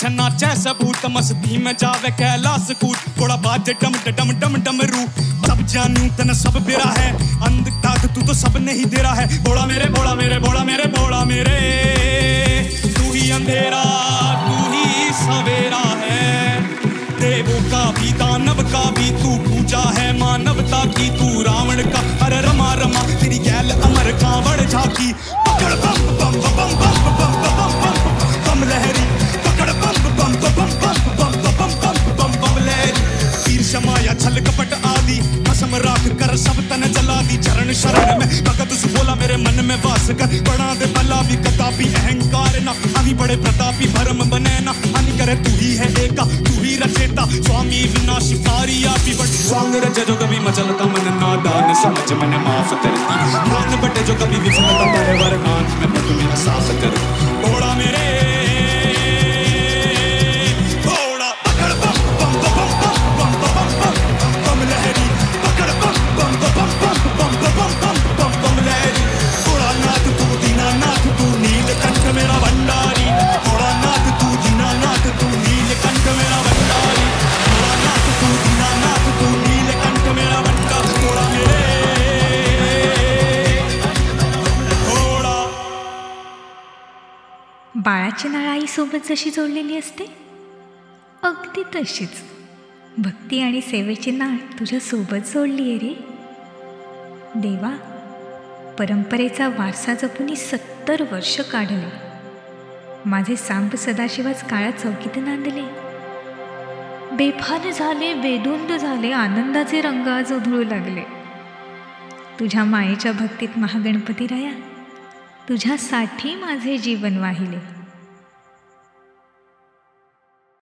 नाचे सबूत मस्ती में जावे कैलाश कूट थोड़ा बाजे डम डम डम डमरू सब जानू तन सब बेरा है अंधकार तू तो सब नहीं दे रहा है बोला मेरे बोला मेरे बोला मेरे बोला मेरे तू ही अंधेरा तू ही सवेरा है देवों का भी दानव का भी तू पूजा है मानवता की तू रावण का अरे रमा रमा तेरी गैल अमर कांवड़ झाकी पकड़ बम बम बम बम बम बम बम बम लहरी पकड़ बम बम बम बम बम बम बम बम बम लहरी तीर शमाया छल कपट आदि कसम राख कर सब तन जला दी चरण शरण में भगत सु बोला मेरे मन में वास कर बड़ा दे भला भी कदापि अहंकार ना हानि बड़े प्रतापी भरम बने ना हानि करे तू ही है एका तू ही रचेता स्वामी विनाशी पारी आपी बट स्वांग रच जो कभी मचलता मन नादान समझ मन माफ करती मान बटे जो कभी विफलता तेरे वरदान में पट मेरा साफ कर बोला मेरे बोला पकड़ बम बम बम बम बम बम बम लहरी पकड़ बम बम बम बम बम बम बम बम लहरी बोला नाथ तू दीनानाथ तू नीलकंठ मेरा भंडारी बोला नाथ तू दीनानाथ तू नीलकंठ मेरा भंडारी बोला नाथ तू दीनानाथ तू नीलकंठ मेरा भंडारी बोला मेरे बोला बाळाची नाळ आईसोबत जशी जोडलेली असते अगदी तशीच भक्ती आणि सेवेची नाळ तुझ्या सोबत जोडली आहे रे देवा. परंपरेचा वारसा जपून 70 वर्ष काढले. माझे सांब सदाशिवाच काळा चौकीत नांदले. बेभान झाले बेधुंद झाले आनंदाचे रंग आज उधळू लागले. तुझ्या मायेच्या भक्तीत महागणपती राया तुझ्यासाठी माझे जीवन वाहिले.